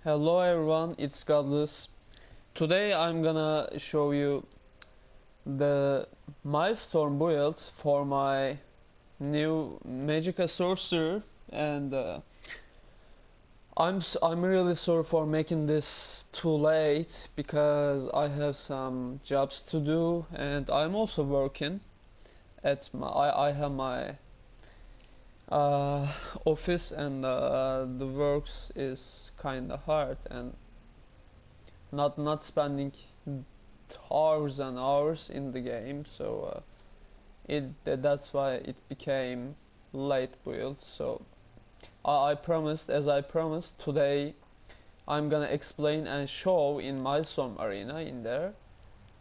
Hello everyone, it's Godless. Today I'm gonna show you the milestone build for my new Magicka Sorcerer, and I'm really sorry for making this too late because I have some jobs to do and I'm also working at I have my uh, office, and the works is kinda hard and not spending hours and hours in the game, so that's why it became late build. So I promised, as I promised, today I'm gonna explain and show in Milestone Arena in there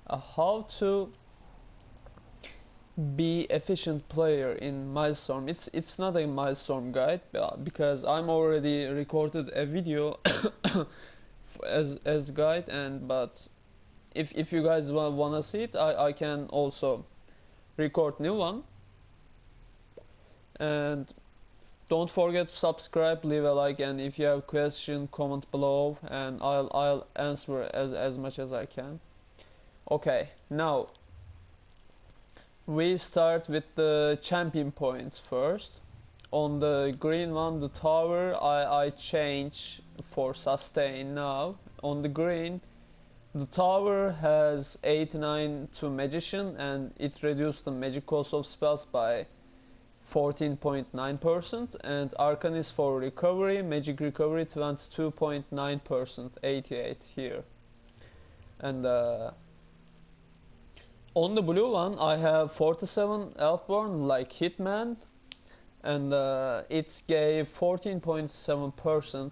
how to be efficient player in Milestone. It's not a Milestone guide because I'm already recorded a video as guide, and but if you guys wanna see it, I can also record new one. And don't forget to subscribe, leave a like, and if you have question, comment below, and I'll answer as much as I can. Okay, now we start with the champion points first. On the green one, the tower, I change for sustain now. On the green, the tower has 89 to magician, and it reduced the magic cost of spells by 14.9%, and arcane is for recovery, magic recovery 22.9%, 88 here. And on the blue one I have 47 Elfborn like Hitman, and it gave 14.7%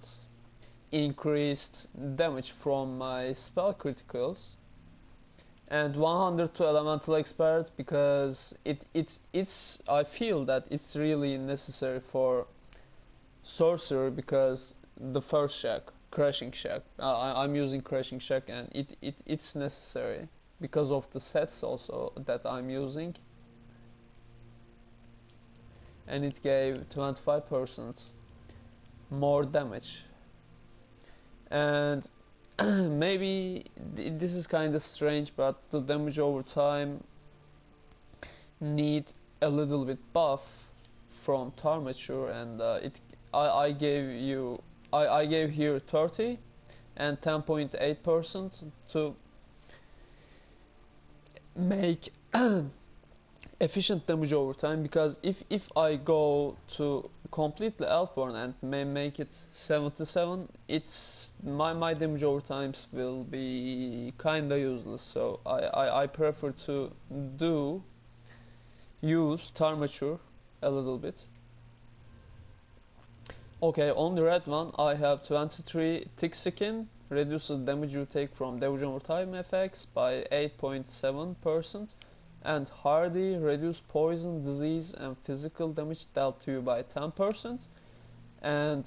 increased damage from my spell criticals, and 100 to elemental expert because it's I feel that it's really necessary for sorcerer, because the first shack, crashing shack, I'm using crashing shack, and it's necessary because of the sets also that I'm using, and it gave 25% more damage. And maybe this is kind of strange, but the damage over time need a little bit buff from Tarmature, and I gave here 30 and 10.8% to make efficient damage over time, because if I go to completely Elfborn and make it 77, it's my damage over times will be kinda useless. So I prefer to use Tarmature a little bit. Okay, on the red one I have 23 thick skin, reduces damage you take from damage over time effects by 8.7%, and hardy, reduce poison, disease, and physical damage dealt to you by 10%, and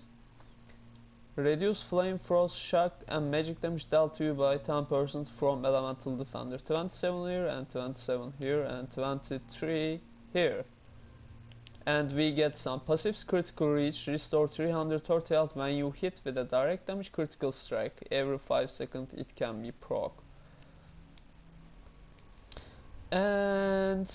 reduce flame, frost, shock, and magic damage dealt to you by 10% from elemental defender. 27 here, and 27 here, and 23 here. And we get some passives: critical reach, restore 330 health when you hit with a direct damage critical strike. Every 5 seconds it can be proc. And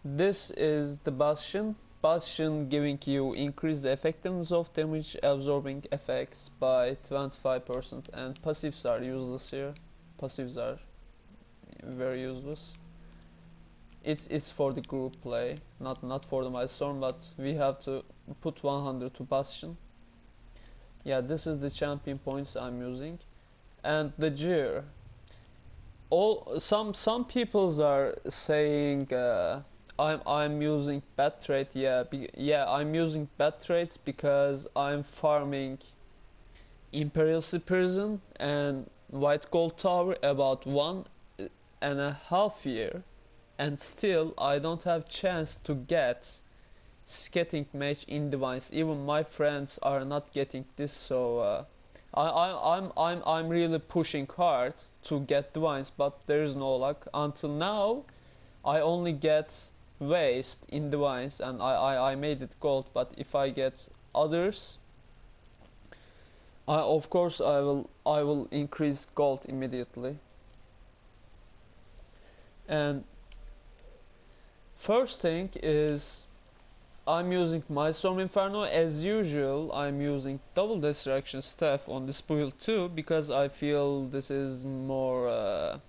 this is the Bastion. Bastion giving you increased the effectiveness of damage absorbing effects by 25%, and passives are useless here. Passives are very useless. It's for the group play, not for the milestone, but we have to put 100 to Bastion. Yeah, this is the champion points I'm using. And the gear, some peoples are saying I'm using bad trait. Yeah, I'm using bad traits because I'm farming Imperial Prison and White Gold Tower about 1.5 year, and still I don't have chance to get skating match in device. Even my friends are not getting this, so I'm really pushing hard to get divines, but there is no luck. Until now I only get waste in divines, and I made it gold, but if I get others Of course I will increase gold immediately. And first thing is I'm using my Storm Inferno as usual. I'm using double distraction staff on this build too because I feel this is more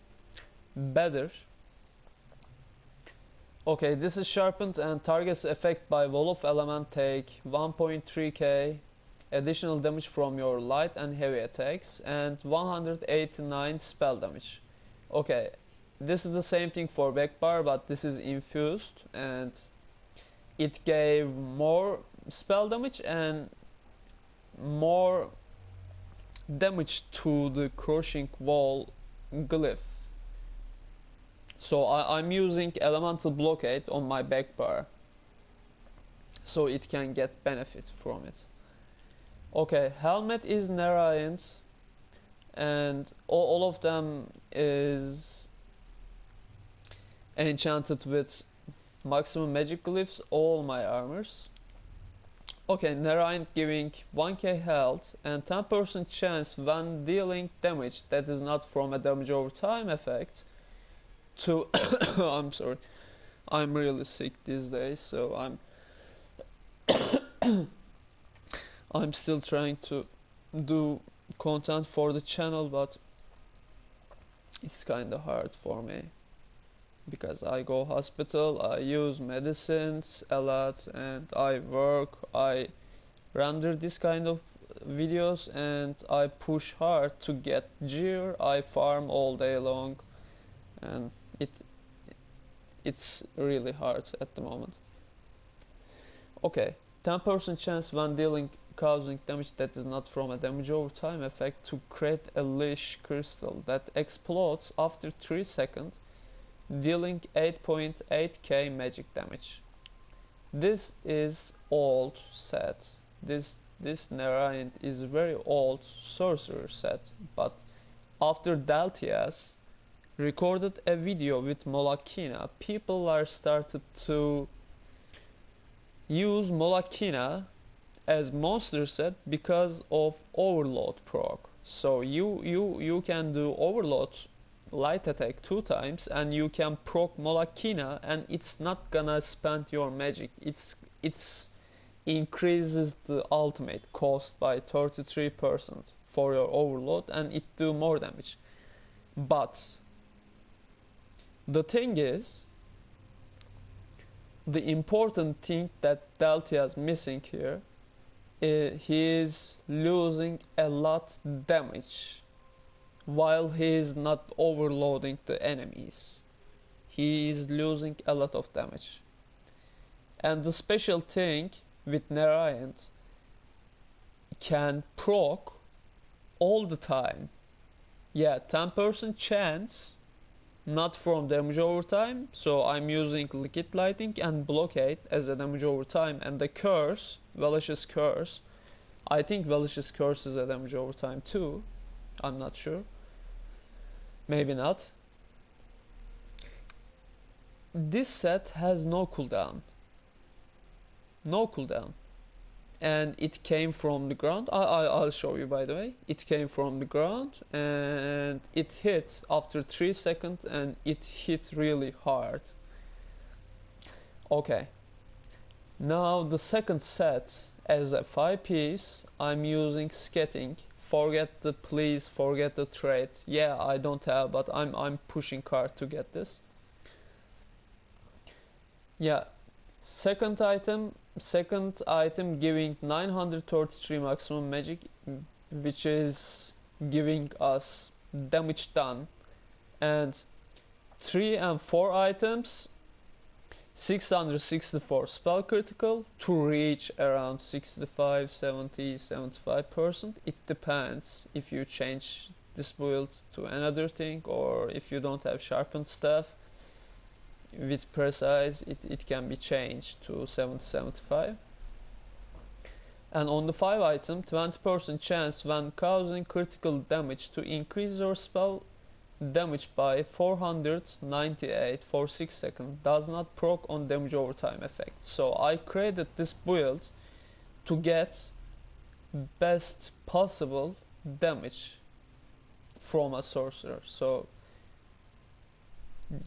better. Okay, this is sharpened and targets effect by Wall of Element take 1.3k additional damage from your light and heavy attacks and 189 spell damage. Okay, this is the same thing for backbar, but this is infused and it gave more spell damage and more damage to the crushing wall glyph. So I'm using elemental blockade on my backbar so it can get benefit from it. Okay, helmet is Narayan's and all of them is enchanted with maximum magic glyphs, all my armors. Okay, Narayan giving 1k health and 10% chance when dealing damage that is not from a damage over time effect to I'm sorry, I'm really sick these days, so I'm still trying to do content for the channel, but it's kinda hard for me because I go hospital, I use medicines a lot, and I work, I render this kind of videos, and I push hard to get gear. I farm all day long, and it's really hard at the moment. Okay, 10% chance when dealing causing damage that is not from a damage over time effect to create a leash crystal that explodes after 3 seconds, dealing 8.8k magic damage. This is old set. This Narayan is very old sorcerer set, but after Daltias recorded a video with Molakina, people are started to use Molakina as monster set because of overload proc. So you can do overload light attack 2 times and you can proc Molakina and it's not gonna spend your magic. It's increases the ultimate cost by 33% for your overload and it do more damage. But the thing is, the important thing that Deltia is missing here, he is losing a lot damage while he is not overloading the enemies. He is losing a lot of damage. And the special thing with Narayan can proc all the time. Yeah, 10% chance, not from damage over time, so I'm using liquid lighting and blockade as a damage over time, and the curse, Velish's curse, I think Velish's curse is a damage over time too, I'm not sure, maybe not. This set has no cooldown, and it came from the ground. I'll show you, by the way. It came from the ground and it hit after 3 seconds and it hit really hard. Okay, now the second set as a 5 piece, I'm using skating. Please forget the trait. Yeah, I don't have, but I'm pushing hard to get this. Yeah, second item giving 933 maximum magic, which is giving us damage done, and 3 and 4 items 664 spell critical to reach around 65, 70, 75%. It depends if you change this build to another thing or if you don't have sharpened stuff. With precise, it can be changed to 70-75. And on the 5 item, 20% chance when causing critical damage to increase your spell damage by 498 for 6 seconds, does not proc on damage over time effect. So I created this build to get best possible damage from a sorcerer. So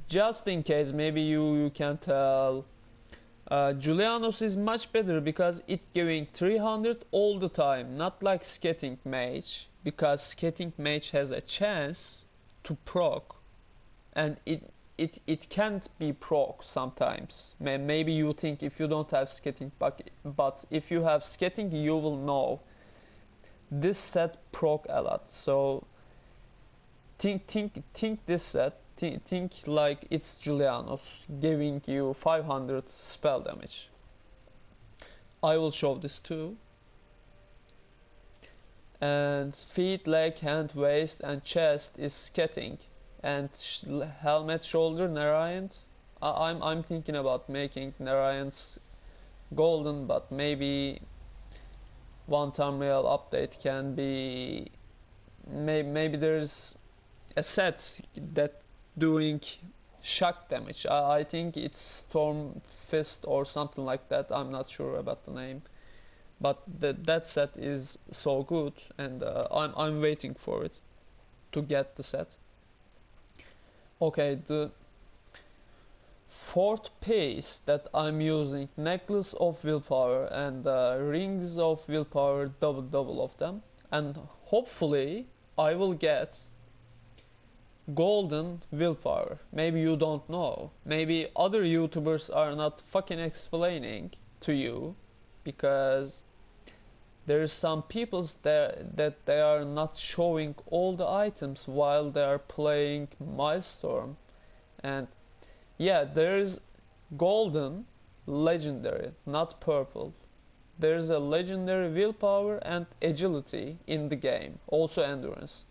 just in case, maybe you can tell Julianos is much better because it giving 300 all the time, not like Skating Mage, because Skating Mage has a chance to proc, and it can't be proc sometimes. Maybe you think if you don't have Skating, but if you have Skating, you will know this set proc a lot. So think this set. Think like it's Julianos giving you 500 spell damage. I will show this too. And feet, leg, hand, waist, and chest is Skating, and helmet, shoulder, Narayan. I'm thinking about making Narayan's golden, but maybe one Tamriel update can be. Maybe there's a set that doing shock damage. I think it's Storm Fist or something like that. I'm not sure about the name, but that set is so good, and I'm waiting for it to get the set. Okay, the fourth piece that I'm using, necklace of willpower and rings of willpower, double of them, and hopefully I will get golden willpower. Maybe you don't know. Maybe other YouTubers are not fucking explaining to you, because there's some peoples there that they are not showing all the items while they are playing Milestorm. And yeah, there's golden legendary, not purple. There's a legendary willpower and agility in the game, also endurance.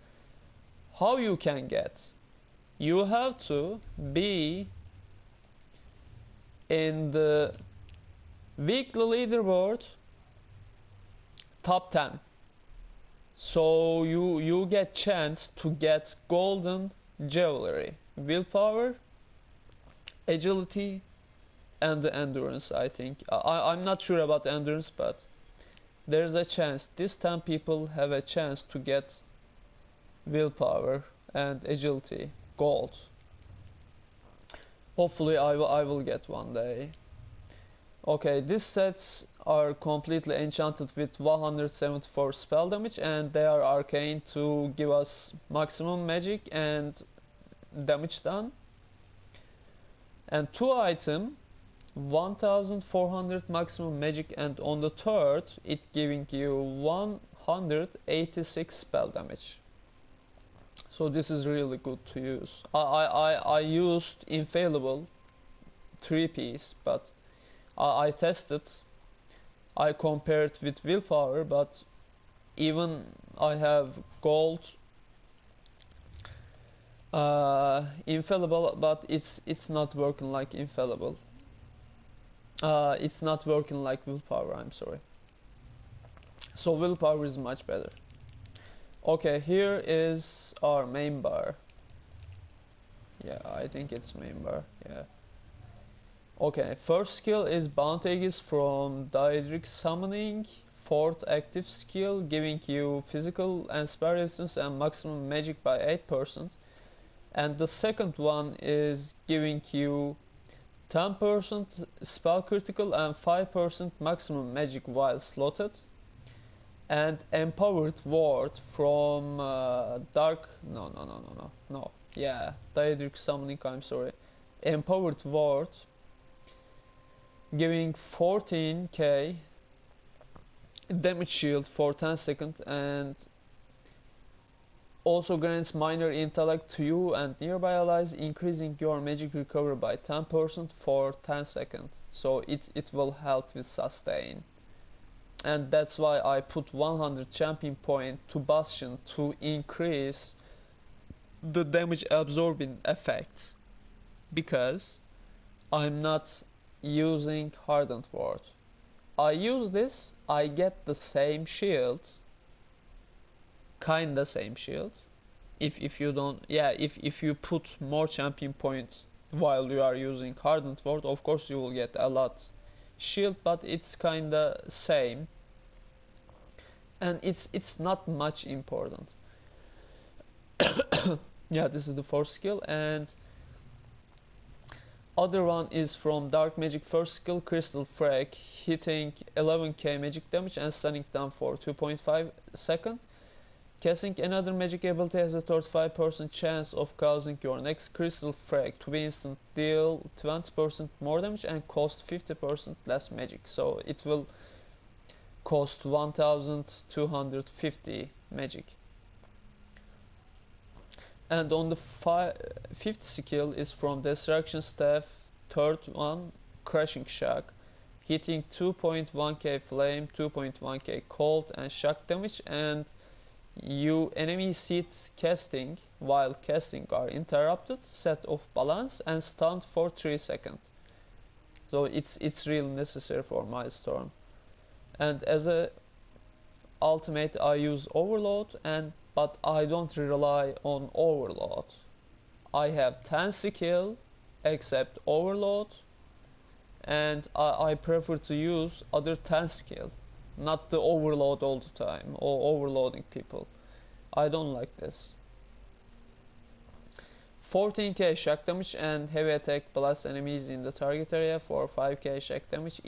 How you can get? You have to be in the weekly leaderboard top 10. So you get chance to get golden jewelry, willpower, agility, and the endurance. I think I'm not sure about endurance, but there's a chance. These 10 people have a chance to get willpower and agility gold. Hopefully I will get one day. Okay, these sets are completely enchanted with 174 spell damage, and they are arcane to give us maximum magic and damage done. And 2 item 1400 maximum magic, and on the third it giving you 186 spell damage. So this is really good to use. I used infallible 3-piece, but I tested. I compared with willpower, but even I have gold infallible, but it's not working like infallible. It's not working like willpower, I'm sorry. So willpower is much better. Okay, here is our main bar. Yeah, I think it's main bar, yeah. Okay, first skill is Bounty Aegis from Daedric Summoning. Fourth active skill, giving you physical and spell resistance and maximum magic by 8%. And the second one is giving you 10% spell critical and 5% maximum magic while slotted. And empowered ward from Daedric Summoning, I'm sorry. Empowered ward giving 14k damage shield for 10 seconds, and also grants minor intellect to you and nearby allies, increasing your magic recovery by 10% for 10 seconds. So it will help with sustain. And that's why I put 100 champion point to Bastion to increase the damage absorbing effect, because I'm not using Hardened Ward. I use this, I get the same shield, kinda same shield. If you don't, yeah, if you put more champion points while you are using Hardened Ward, of course you will get a lot shield, but it's kinda same. and it's not much important. Yeah, this is the fourth skill, and other one is from Dark Magic first skill, Crystal Frag, hitting 11k magic damage and stunning them for 2.5 seconds. Casting another magic ability has a 35% chance of causing your next Crystal Frag to be instant, deal 20% more damage and cost 50% less magic. So it will cost 1250 magic. And on the fifth skill is from Destruction Staff, third one, Crushing Shock, hitting 2.1k flame, 2.1k cold and shock damage, and you enemies hit casting while casting are interrupted, set off balance and stunned for 3 seconds. So it's really necessary for my storm. And as a ultimate I use Overload, but I don't rely on Overload. I have 10 skill except Overload, and I prefer to use other 10 skill, not the Overload all the time or overloading people. I don't like this. 14k shock damage and heavy attack blast enemies in the target area for 5k shock damage.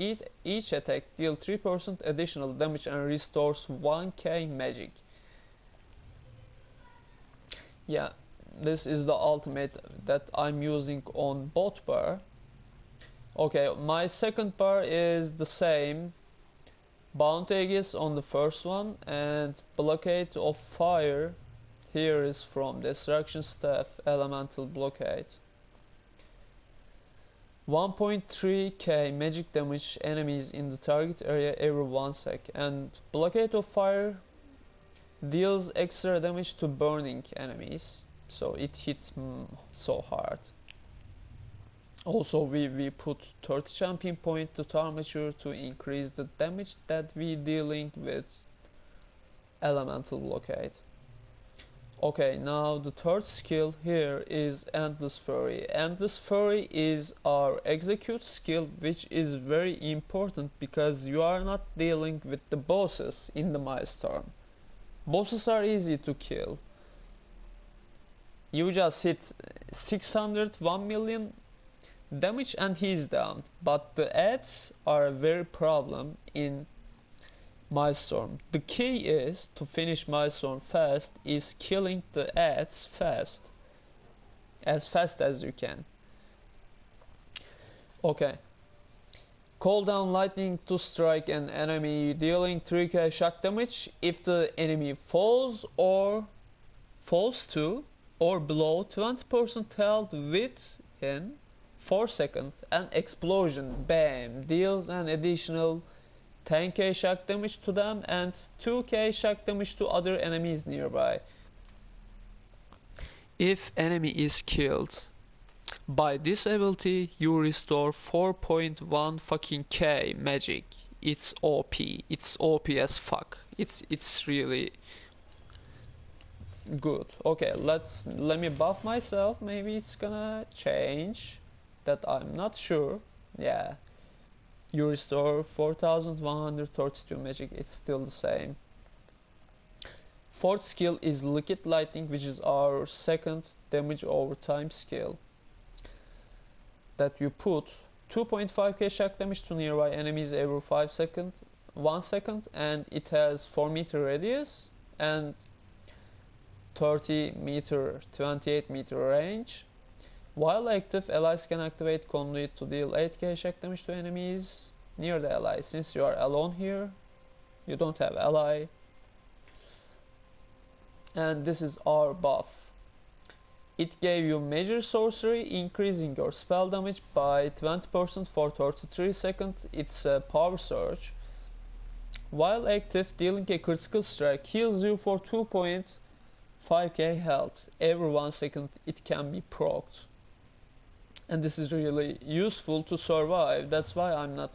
Each attack deals 3% additional damage and restores 1k magic. Yeah, this is the ultimate that I'm using on both bar. Okay, my second bar is the same. Bound Aegis on the first one, and Blockade of Fire here is from Destruction Staff, Elemental Blockade. 1.3k magic damage enemies in the target area every 1 sec, and Blockade of Fire deals extra damage to burning enemies, so it hits so hard. Also we put 30 champion point to Tamriel to increase the damage that we dealing with Elemental Blockade. Okay, now the third skill here is Endless Fury. Endless Fury is our execute skill, which is very important because you are not dealing with the bosses in the Milestorm. Bosses are easy to kill. You just hit 600, 1 million damage and he's down. But the ads are a very problem in Milestorm. The key is to finish Milestorm fast is killing the ads fast. As fast as you can. Okay. Call down lightning to strike an enemy, dealing 3k shock damage if the enemy falls to or below 20% health within 4 seconds. An explosion, bam, deals an additional 10k shock damage to them and 2k shock damage to other enemies nearby. If enemy is killed by this ability, you restore 4.1 fucking k magic. It's OP. It's OP as fuck. It's really good. Okay, let me buff myself. Maybe it's gonna change. That I'm not sure. Yeah. You restore 4132 magic. It's still the same. Fourth skill is Liquid Lightning, which is our second damage over time skill. That you put 2.5k shock damage to nearby enemies every 1 second, and it has 4 meter radius and 30 meter, 28 meter range. While active, allies can activate Conduit to deal 8k shock damage to enemies near the ally. Since you are alone here, you don't have ally. And this is our buff. It gave you Major Sorcery, increasing your spell damage by 20% for 33 seconds. It's a power surge. While active, dealing a critical strike heals you for 2.5k health. Every 1 second it can be procced. And this is really useful to survive. That's why I'm not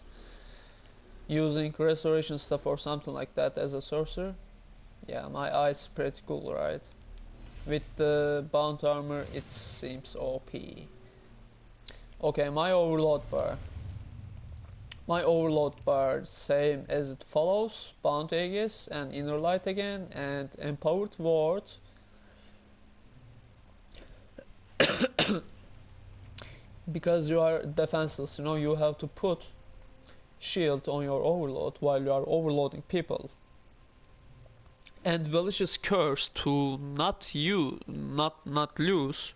using restoration stuff or something like that as a sorcerer. Yeah, my eyes pretty cool, right? With the bound armor it seems OP. Okay, my overload bar. My overload bar same as it follows: bound aegis and inner light again and empowered ward. Because you are defenseless, you have to put shield on your overload while you are overloading people. And Velicious Curse to not lose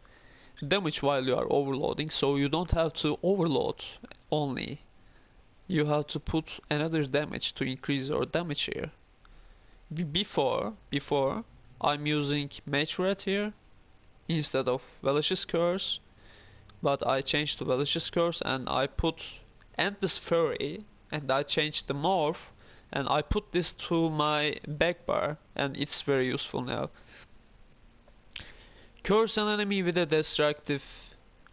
damage while you are overloading, so you don't have to overload only. You have to put another damage to increase your damage here. Before I'm using Mage Rat here instead of Velicious Curse, but I changed to Velicious Curse and I put Endless Fury and I changed the morph and I put this to my back bar and it's very useful now. Curse an enemy with a destructive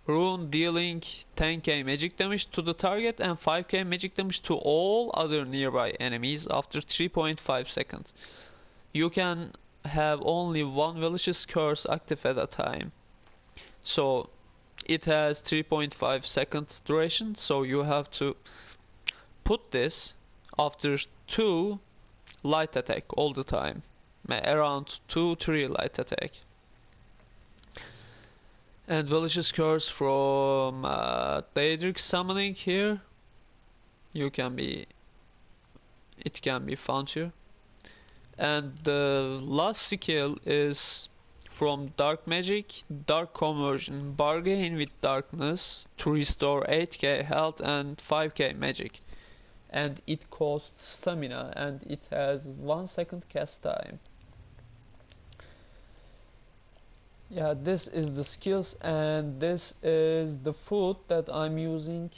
rune dealing 10k magic damage to the target and 5k magic damage to all other nearby enemies after 3.5 seconds. You can have only one Velicious Curse active at a time. So it has 3.5 second duration, so you have to put this after 2 light attack all the time. Around 2-3 light attack. And Velicious Curse from Daedric Summoning here. It can be found here. And the last skill is from Dark Magic, Dark Conversion, Bargain with Darkness to restore 8k health and 5k magic. And it costs stamina and it has 1 second cast time. Yeah, this is the skills and this is the food that I'm using.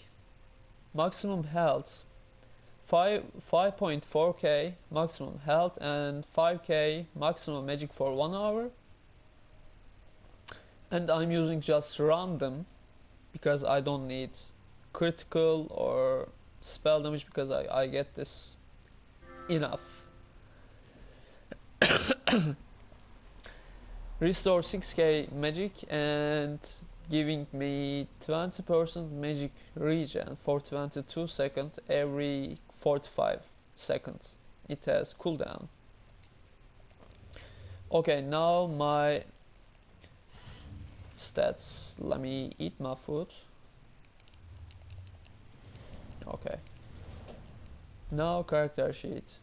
Maximum health 5.4k maximum health and 5k maximum magic for 1 hour. And I'm using just random because I don't need critical or spell damage because I get this enough. Restore 6k magic and giving me 20% magic regen for 22 seconds every 45 seconds. It has cooldown. Okay, now my stats. Let me eat my food. Okay. Now character sheet.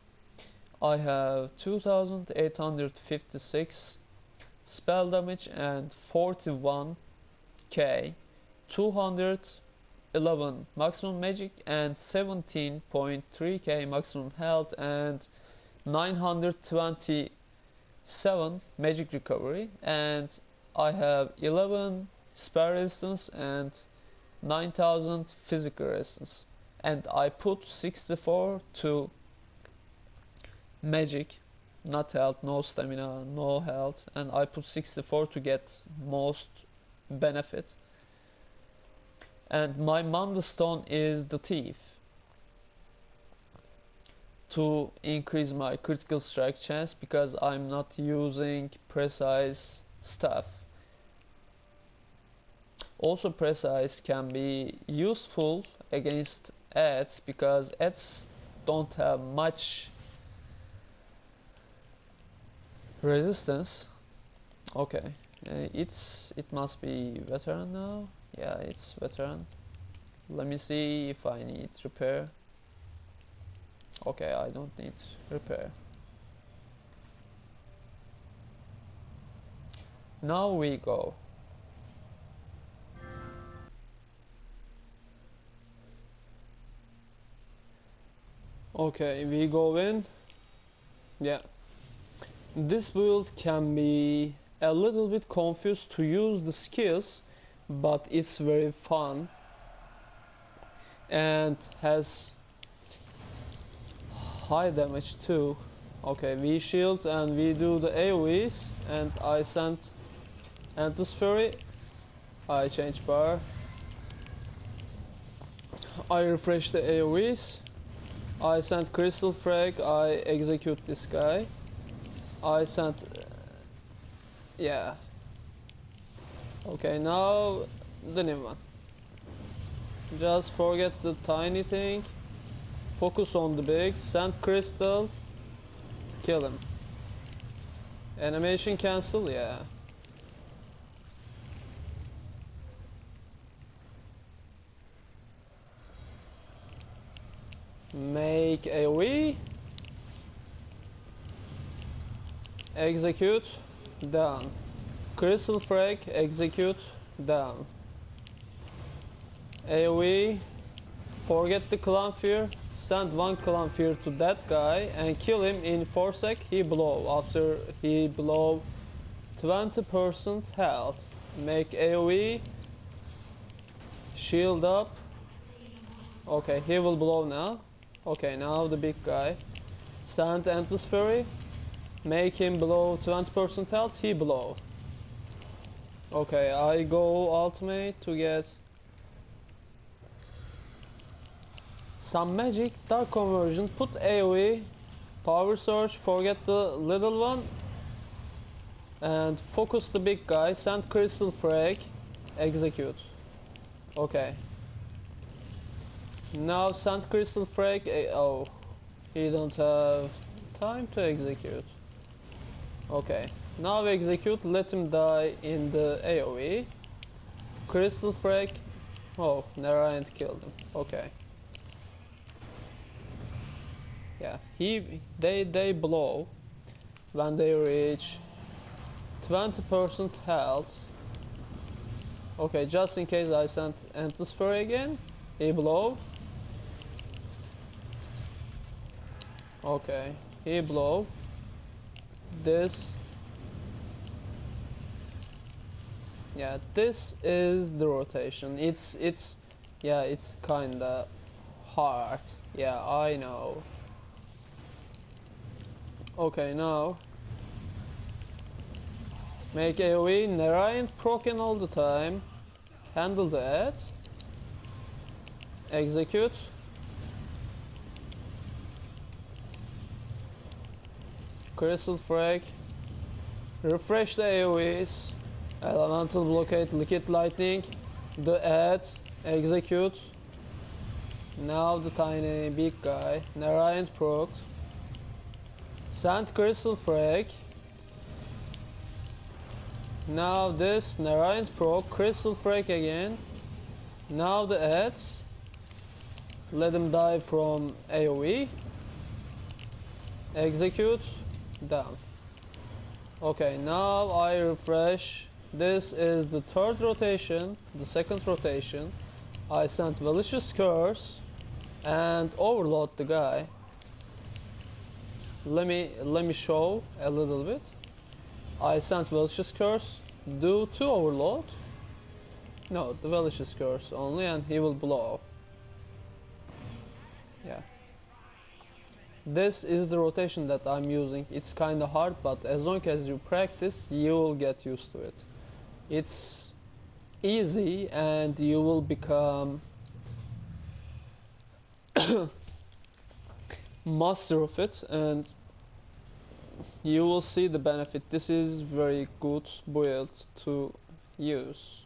I have 2856 spell damage and 41k, 211 maximum magic and 17.3k maximum health and 927 magic recovery, and I have 11 spell resistance and 9000 physical resistance, and I put 64 to magic, not health, no stamina, no health, and I put 64 to get most benefit. And my Manda Stone is the Thief to increase my critical strike chance because I'm not using precise stuff. Also, precise can be useful against ads because ads don't have much resistance. Okay, it must be veteran now. Yeah, it's veteran. Let me see if I need repair. Okay, I don't need repair. Now we go. Okay, we go in. Yeah. This build can be a little bit confused to use the skills, but it's very fun and has high damage too. Okay, we shield and we do the AoEs, and I sent Endless Fury. I change bar. I refresh the AoEs. I sent Crystal Frag. I execute this guy. I sent yeah. Okay, now the new one. Just forget the tiny thing Focus on the big. Sand crystal. Kill him. Animation cancel, yeah. Make AoE. Execute. Down. Crystal frag. Execute. Down. AoE. Forget the clown fear. Send one clown fear to that guy and kill him in 4 sec. He blow. After he blow 20% health. Make AoE. Shield up. Okay, he will blow now. Okay, now the big guy. Send Endless Fury. Make him blow 20% health. He blow. Okay, I go ultimate to get some magic, dark conversion, put AoE, power surge, forget the little one, and focus the big guy, send crystal frag, execute. Okay. Now send crystal frag, oh, he don't have time to execute. Okay, now execute, let him die in the AoE. Crystal frag, oh, Narayan killed him, okay. Yeah, they blow when they reach 20% health. Okay, just in case I sent Endless Fury again, he blow. Okay, he blow. This, yeah, this is the rotation. It's yeah, it's kinda hard. Yeah, I know. Okay, now make AoE, Narayan proccing all the time. Handle that. Execute. Crystal frag. Refresh the AoEs. Elemental blockade, liquid lightning. The add. Execute. Now the tiny big guy. Narayan procced. Sand crystal frag. Now this Narayan's proc, crystal frag again. Now the ads. Let him die from AoE. Execute. Down. Okay, now I refresh. This is the third rotation, the second rotation. I sent Malicious Curse and overload the guy. Let me show a little bit. I sent Malicious Curse, do 2 overload. No, the Malicious Curse only, and he will blow. Yeah. This is the rotation that I'm using. It's kinda hard, but as long as you practice, you will get used to it. It's easy and you will become master of it, and you will see the benefit. This is very good build to use.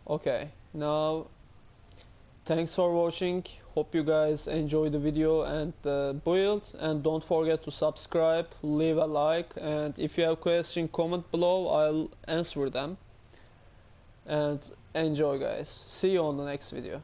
Okay, now thanks for watching. Hope you guys enjoy the video and the build, and don't forget to subscribe, leave a like, and if you have questions, comment below. I'll answer them. And enjoy, guys. See you on the next video.